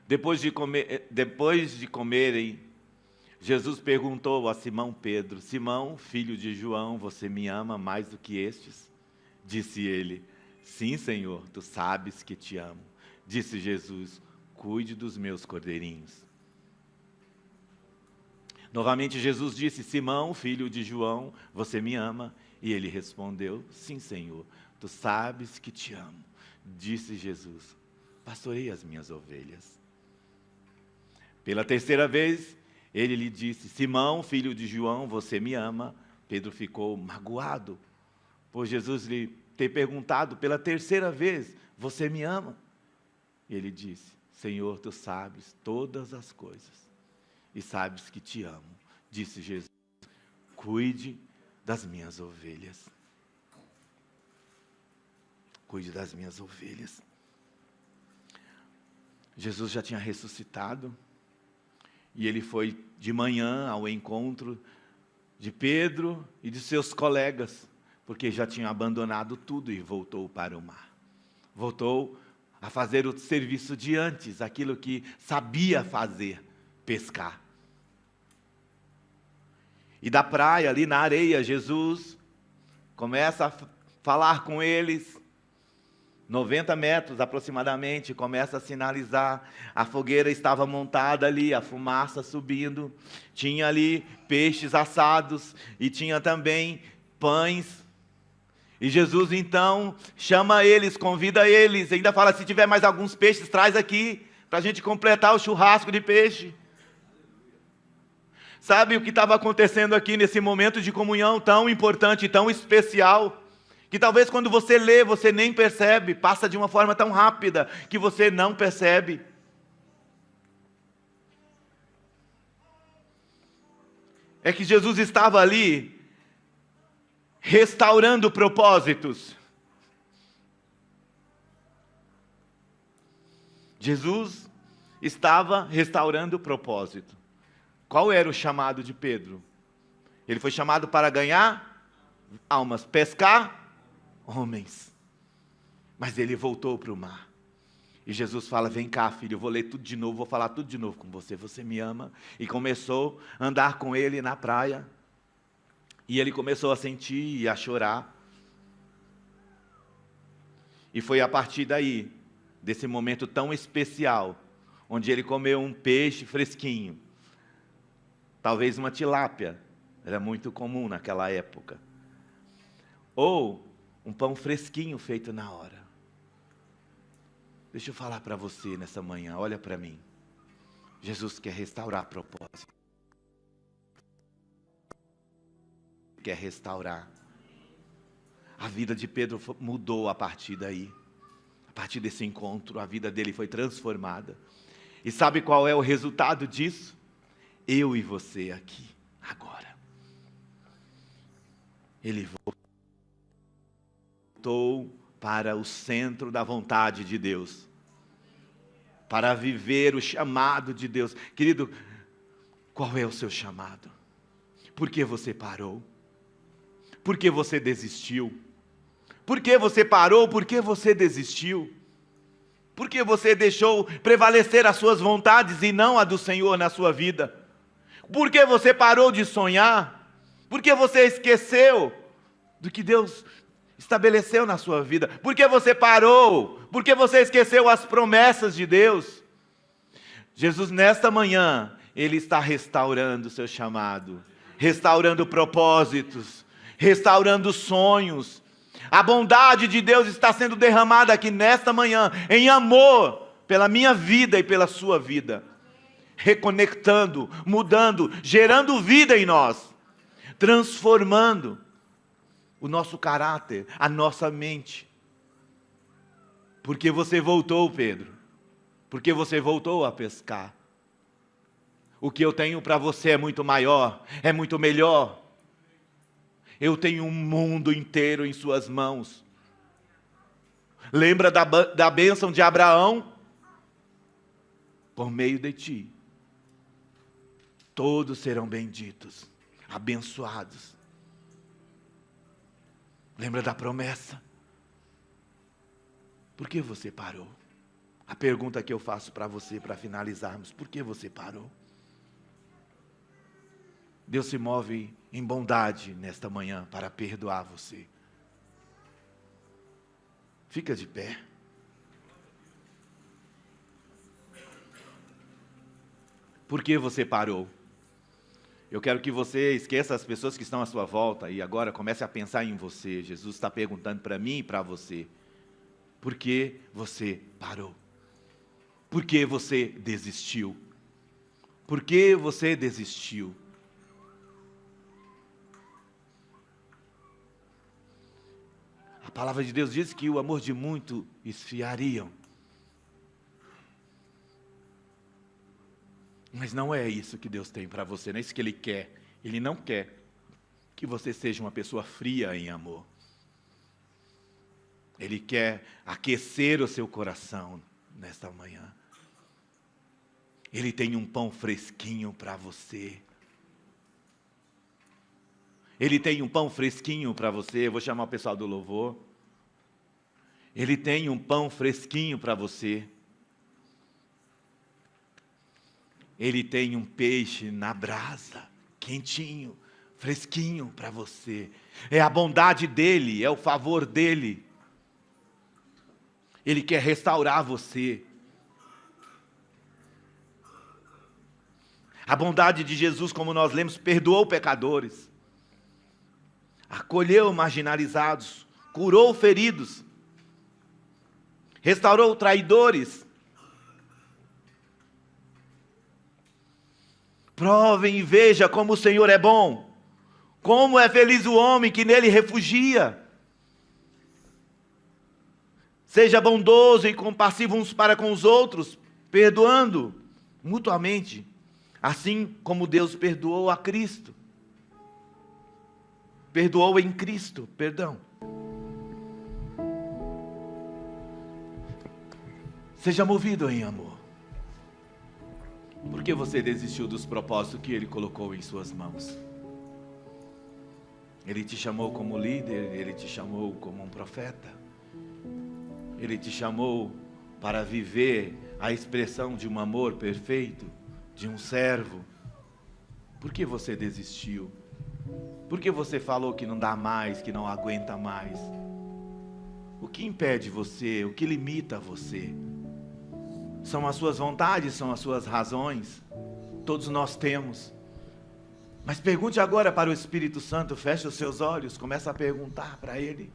Depois de comerem, Jesus perguntou a Simão Pedro, Simão, filho de João, você me ama mais do que estes? Disse ele, sim, Senhor, tu sabes que te amo. Disse Jesus, cuide dos meus cordeirinhos. Novamente Jesus disse, Simão, filho de João, você me ama? E ele respondeu, sim, Senhor, tu sabes que te amo. Disse Jesus, pastorei as minhas ovelhas. Pela terceira vez, ele lhe disse, Simão, filho de João, você me ama? Pedro ficou magoado, por Jesus lhe ter perguntado pela terceira vez, você me ama? E ele disse, Senhor, tu sabes todas as coisas, e sabes que te amo. Disse Jesus, cuide das minhas ovelhas. Cuide das minhas ovelhas. Jesus já tinha ressuscitado, e ele foi de manhã ao encontro de Pedro e de seus colegas, porque já tinham abandonado tudo e voltou para o mar. Voltou a fazer o serviço de antes, aquilo que sabia fazer, pescar. E da praia, ali na areia, Jesus começa a falar com eles, 90 metros aproximadamente, começa a sinalizar, a fogueira estava montada ali, a fumaça subindo, tinha ali peixes assados, e tinha também pães. E Jesus então chama eles, convida eles, ainda fala, se tiver mais alguns peixes, traz aqui, para a gente completar o churrasco de peixe. Sabe o que estava acontecendo aqui nesse momento de comunhão tão importante, tão especial, que talvez quando você lê, você nem percebe, passa de uma forma tão rápida, que você não percebe. É que Jesus estava ali, restaurando propósitos. Jesus estava restaurando o propósito. Qual era o chamado de Pedro? Ele foi chamado para ganhar almas, pescar homens. Mas ele voltou para o mar. E Jesus fala, vem cá, filho, eu vou ler tudo de novo, vou falar tudo de novo com você. Você me ama? E começou a andar com ele na praia. E ele começou a sentir e a chorar. E foi a partir daí, desse momento tão especial, onde ele comeu um peixe fresquinho. Talvez uma tilápia, era muito comum naquela época. Ou um pão fresquinho feito na hora. Deixa eu falar para você nessa manhã, olha para mim. Jesus quer restaurar propósito. Quer restaurar. A vida de Pedro mudou a partir daí. A partir desse encontro, a vida dele foi transformada. E sabe qual é o resultado disso? Eu e você aqui, agora. Ele voltou para o centro da vontade de Deus. Para viver o chamado de Deus. Querido, qual é o seu chamado? Por que você parou? Por que você desistiu? Por que você parou? Por que você desistiu? Por que você deixou prevalecer as suas vontades e não a do Senhor na sua vida? Por que você parou de sonhar? Por que você esqueceu do que Deus estabeleceu na sua vida? Por que você parou? Por que você esqueceu as promessas de Deus? Jesus, nesta manhã, Ele está restaurando o seu chamado, restaurando propósitos, restaurando sonhos. A bondade de Deus está sendo derramada aqui nesta manhã, em amor, pela minha vida e pela sua vida. Reconectando, mudando, gerando vida em nós, transformando o nosso caráter, a nossa mente. Porque você voltou, Pedro. Porque você voltou a pescar. O que eu tenho para você é muito maior, é muito melhor. Eu tenho um mundo inteiro em suas mãos. Lembra da bênção de Abraão? Por meio de ti, todos serão benditos, abençoados. Lembra da promessa? Por que você parou? A pergunta que eu faço para você, para finalizarmos: por que você parou? Deus se move em bondade nesta manhã para perdoar você. Fica de pé. Por que você parou? Eu quero que você esqueça as pessoas que estão à sua volta e agora comece a pensar em você. Jesus está perguntando para mim e para você: por que você parou? Por que você desistiu? Por que você desistiu? A palavra de Deus diz que o amor de muito esfriariam. Mas não é isso que Deus tem para você, não é isso que Ele quer. Ele não quer que você seja uma pessoa fria em amor. Ele quer aquecer o seu coração nesta manhã. Ele tem um pão fresquinho para você. Ele tem um pão fresquinho para você. Eu vou chamar o pessoal do louvor. Ele tem um pão fresquinho para você. Ele tem um peixe na brasa, quentinho, fresquinho para você. É a bondade dele, é o favor dele. Ele quer restaurar você. A bondade de Jesus, como nós lemos, perdoou pecadores, acolheu marginalizados, curou feridos, restaurou traidores. Provem e veja como o Senhor é bom, como é feliz o homem que nele refugia. Seja bondoso e compassivo uns para com os outros, perdoando mutuamente, assim como Deus perdoou a Cristo. Perdoou em Cristo, perdão. Seja movido em amor. Por que você desistiu dos propósitos que Ele colocou em suas mãos? Ele te chamou como líder, Ele te chamou como um profeta. Ele te chamou para viver a expressão de um amor perfeito, de um servo. Por que você desistiu? Por que você falou que não dá mais, que não aguenta mais? O que impede você? O que limita você? São as suas vontades, são as suas razões. Todos nós temos. Mas pergunte agora para o Espírito Santo, feche os seus olhos, começa a perguntar para Ele.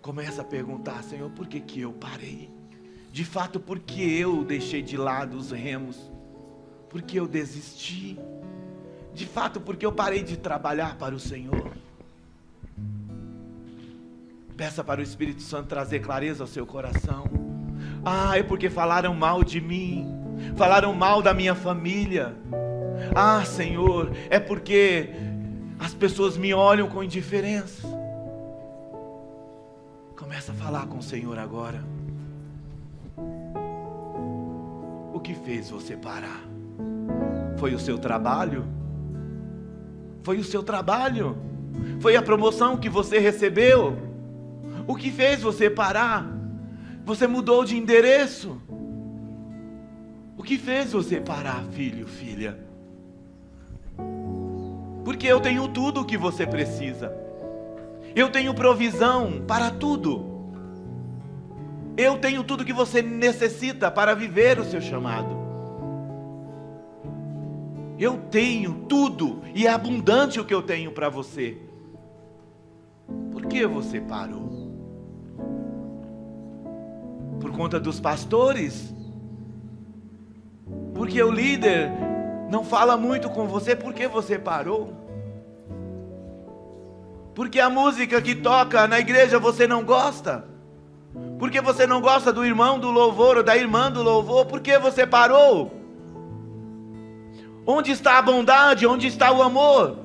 Começa a perguntar: Senhor, por que eu parei? De fato, por que eu deixei de lado os remos? Por que eu desisti? De fato, por que eu parei de trabalhar para o Senhor? Peça para o Espírito Santo trazer clareza ao seu coração. Ah, é porque falaram mal de mim, falaram mal da minha família. Ah, Senhor, é porque as pessoas me olham com indiferença. Começa a falar com o Senhor agora. O que fez você parar? Foi o seu trabalho? Foi o seu trabalho? Foi a promoção que você recebeu? O que fez você parar? Você mudou de endereço? O que fez você parar, filho, filha? Porque eu tenho tudo o que você precisa. Eu tenho provisão para tudo. Eu tenho tudo que você necessita para viver o seu chamado. Eu tenho tudo e é abundante o que eu tenho para você. Por que você parou? Por conta dos pastores? Porque o líder não fala muito com você? Por que você parou? Porque a música que toca na igreja você não gosta? Porque você não gosta do irmão do louvor ou da irmã do louvor? Por que você parou? Onde está a bondade? Onde está o amor?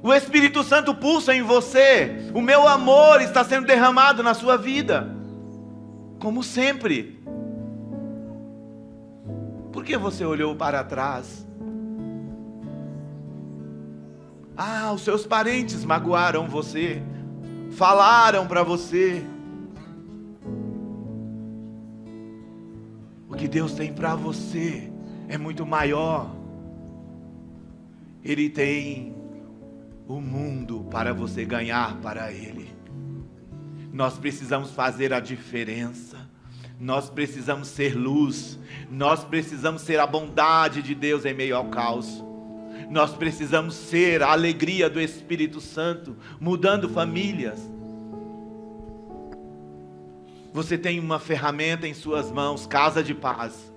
O Espírito Santo pulsa em você. O meu amor está sendo derramado na sua vida. Como sempre. Por que você olhou para trás? Ah, os seus parentes magoaram você. Falaram para você. O que Deus tem para você é muito maior. Ele tem o mundo para você ganhar para Ele. Nós precisamos fazer a diferença. Nós precisamos ser luz. Nós precisamos ser a bondade de Deus em meio ao caos. Nós precisamos ser a alegria do Espírito Santo, mudando famílias. Você tem uma ferramenta em suas mãos, Casa de Paz.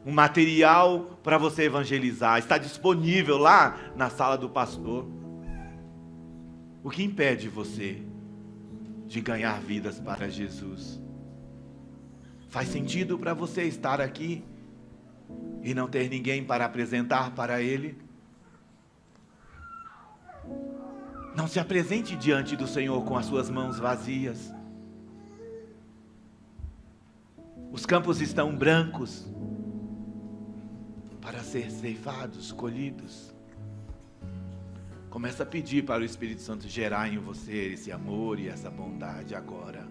Um material para você evangelizar. Está disponível lá na sala do pastor. O que impede você de ganhar vidas para Jesus? Faz sentido para você estar aqui e não ter ninguém para apresentar para Ele? Não se apresente diante do Senhor com as suas mãos vazias. Os campos estão brancos para ser ceifados, colhidos. Começa a pedir para o Espírito Santo gerar em você esse amor e essa bondade agora.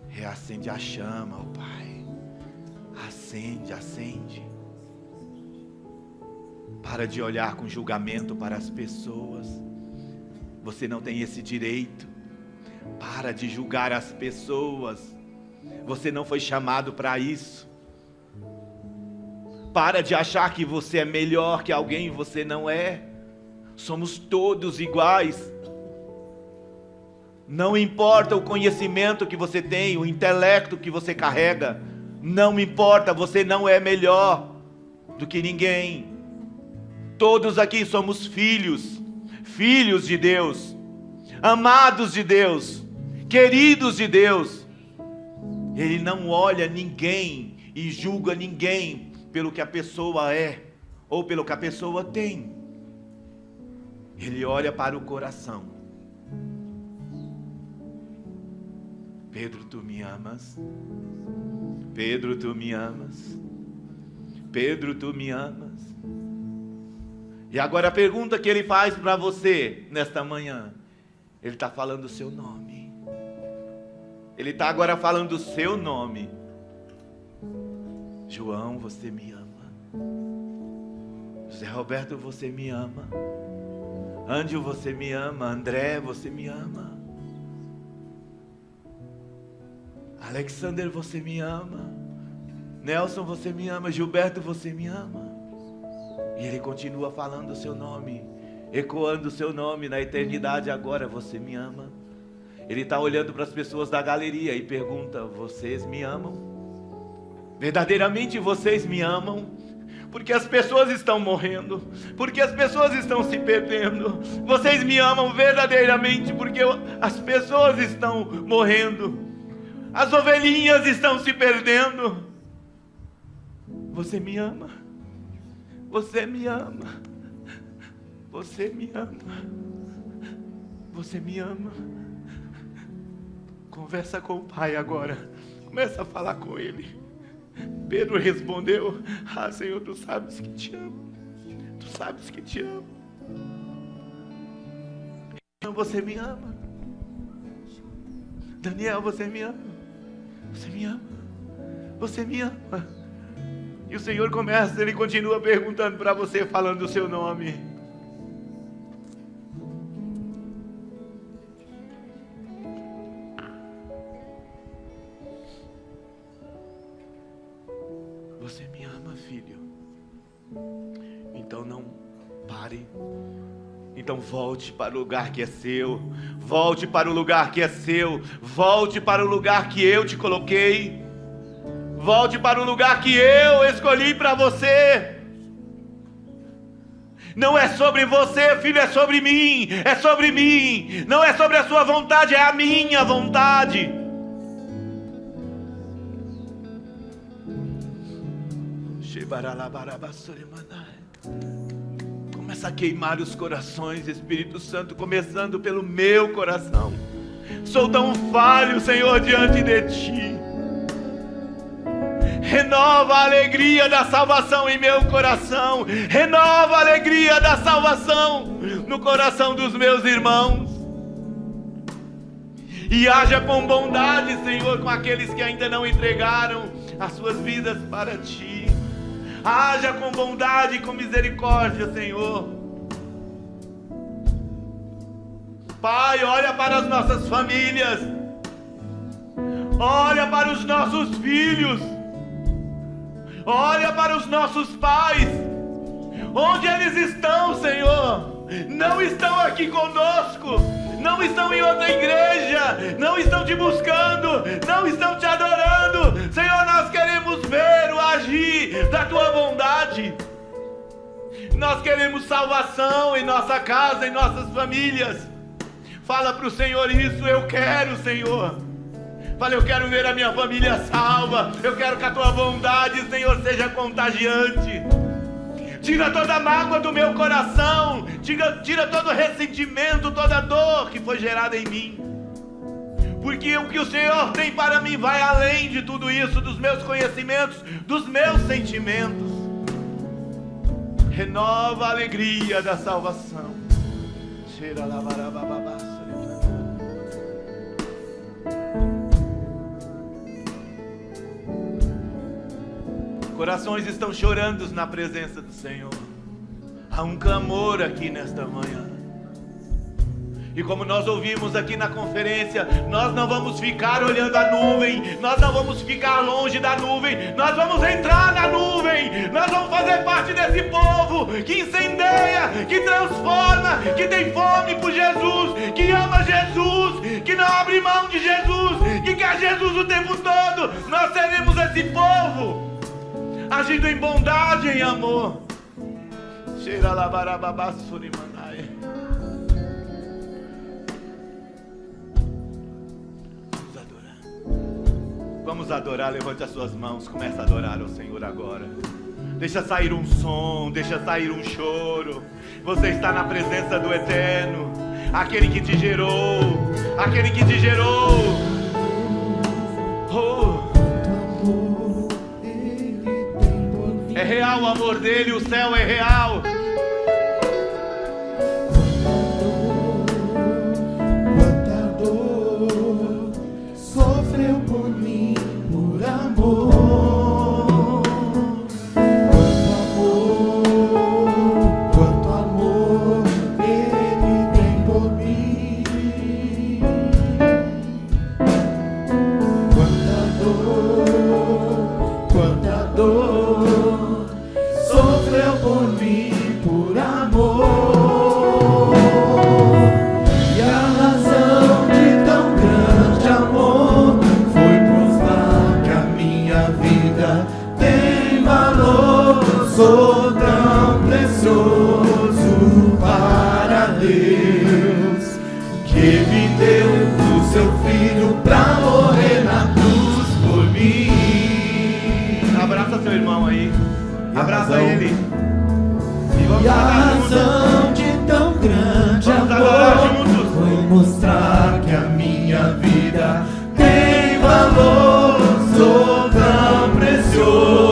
Reacende a chama, ó Pai. Acende, acende. Para de olhar com julgamento para as pessoas. Você não tem esse direito. Para de julgar as pessoas. Você não foi chamado para isso. Para de achar que você é melhor que alguém, você não é. Somos todos iguais. Não importa o conhecimento que você tem, o intelecto que você carrega. Não importa, você não é melhor do que ninguém. Todos aqui somos filhos. Filhos de Deus. Amados de Deus. Queridos de Deus. Ele não olha ninguém e julga ninguém pelo que a pessoa é ou pelo que a pessoa tem. Ele olha para o coração. Pedro, tu me amas? Pedro, tu me amas? Pedro, tu me amas? E agora a pergunta que ele faz para você nesta manhã, ele está falando o seu nome. Ele está agora falando o seu nome. João, você me ama. José Roberto, você me ama. Ângelo, você me ama. André, você me ama. Alexander, você me ama. Nelson, você me ama. Gilberto, você me ama. E ele continua falando o seu nome, ecoando o seu nome na eternidade agora. Você me ama. Ele está olhando para as pessoas da galeria e pergunta: vocês me amam? Verdadeiramente vocês me amam? Porque as pessoas estão morrendo, porque as pessoas estão se perdendo. Vocês me amam verdadeiramente porque as pessoas estão morrendo. As ovelhinhas estão se perdendo. Você me ama? Você me ama? Você me ama? Você me ama? Conversa com o Pai agora. Começa a falar com Ele. Pedro respondeu: ah, Senhor, tu sabes que te amo. Tu sabes que te amo. Você me ama. Daniel, você me ama. Você me ama. Você me ama. E o Senhor começa, Ele continua perguntando para você, falando o seu nome. Você me ama, filho. Então não pare. Então volte para o lugar que é seu. Volte para o lugar que é seu. Volte para o lugar que eu te coloquei. Volte para o lugar que eu escolhi para você. Não é sobre você, filho, é sobre mim. É sobre mim. Não é sobre a sua vontade, é a minha vontade. Começa a queimar os corações, Espírito Santo, começando pelo meu coração. Sou tão falho, Senhor, diante de Ti. Renova a alegria da salvação em meu coração. Renova a alegria da salvação no coração dos meus irmãos. E haja com bondade, Senhor, com aqueles que ainda não entregaram as suas vidas para Ti. Haja com bondade e com misericórdia, Senhor. Pai, olha para as nossas famílias. Olha para os nossos filhos. Olha para os nossos pais. Onde eles estão, Senhor? Não estão aqui conosco. Não estão em outra igreja. Não estão Te buscando. Não estão Te adorando. Senhor, nós queremos ver o agir da Tua bondade. Nós queremos salvação em nossa casa, em nossas famílias. Fala para o Senhor isso. Eu quero, Senhor. Fala, eu quero ver a minha família salva. Eu quero que a Tua bondade, Senhor, seja contagiante. Tira toda a mágoa do meu coração. Tira todo o ressentimento, toda a dor que foi gerada em mim. Porque o que o Senhor tem para mim vai além de tudo isso, dos meus conhecimentos, dos meus sentimentos. Renova a alegria da salvação. Corações estão chorando na presença do Senhor. Há um clamor aqui nesta manhã. E como nós ouvimos aqui na conferência, nós não vamos ficar olhando a nuvem, nós não vamos ficar longe da nuvem, nós vamos entrar na nuvem, nós vamos fazer parte desse povo que incendeia, que transforma, que tem fome por Jesus, que ama Jesus, que não abre mão de Jesus, que quer Jesus o tempo todo. Nós seremos esse povo, agindo em bondade e em amor. Vamos adorar, levante as suas mãos, começa a adorar ao Senhor agora. Deixa sair um som, deixa sair um choro. Você está na presença do Eterno, aquele que te gerou, aquele que te gerou. Oh. É real o amor dele, o céu é real. Quanta dor sofreu por mim, por amor. Quanto amor ele tem por mim. Quanta dor sofreu por mim, por amor. E a razão de tão grande amor foi mostrar que a minha vida tem valor. Sou tão precioso para Deus, que Ele deu o seu Filho pra morrer na cruz por mim. Abraça seu irmão aí, abraça ele. E a razão de tão grande amor foi mostrar que a minha vida tem valor. Sou tão precioso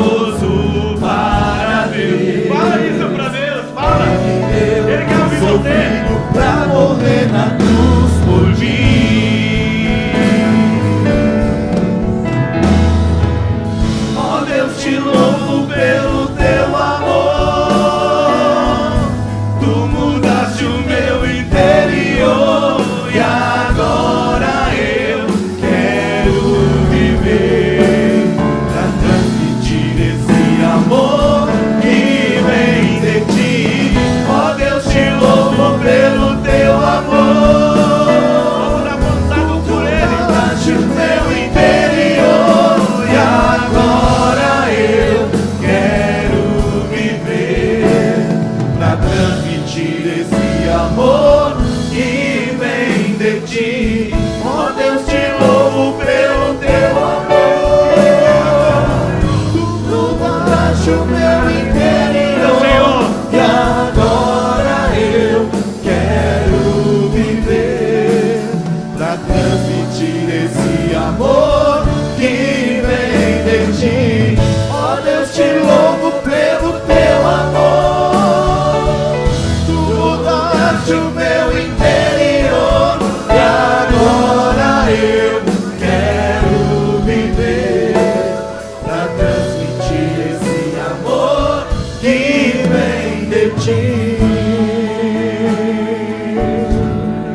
ti.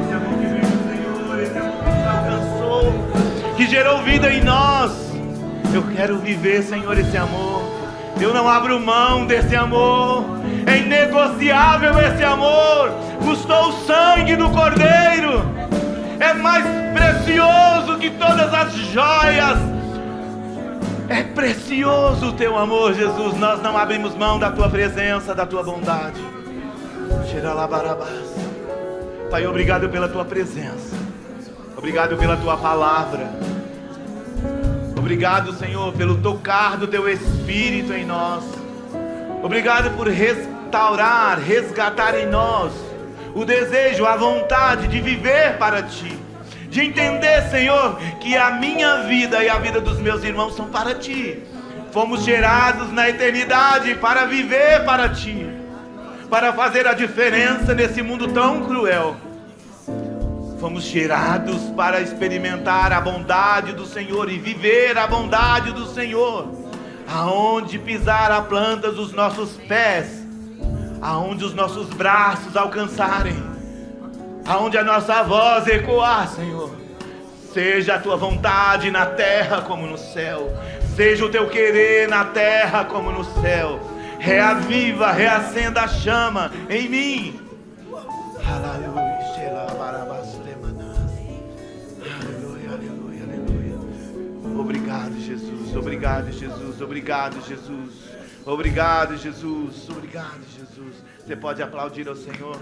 Esse amor que veio do Senhor, esse amor que nos alcançou, que gerou vida em nós. Eu quero viver, Senhor, esse amor. Eu não abro mão desse amor. É inegociável esse amor. Custou o sangue do Cordeiro. É mais precioso que todas as joias. É precioso o teu amor, Jesus. Nós não abrimos mão da tua presença, da tua bondade. Pai, obrigado pela tua presença. Obrigado pela tua palavra. Obrigado, Senhor, pelo tocar do teu Espírito em nós. Obrigado por restaurar, resgatar em nós o desejo, a vontade de viver para ti. De entender, Senhor, que a minha vida e a vida dos meus irmãos são para ti. Fomos gerados na eternidade para viver para ti, para fazer a diferença nesse mundo tão cruel. Fomos gerados para experimentar a bondade do Senhor e viver a bondade do Senhor. Aonde pisar a planta dos nossos pés, aonde os nossos braços alcançarem, aonde a nossa voz ecoar, Senhor. Seja a tua vontade na terra como no céu. Seja o teu querer na terra como no céu. Reaviva, reacenda a chama em mim. Aleluia, aleluia, aleluia. Obrigado, Jesus. Obrigado, Jesus. Obrigado, Jesus. Obrigado, Jesus. Obrigado, Jesus. Você pode aplaudir ao Senhor.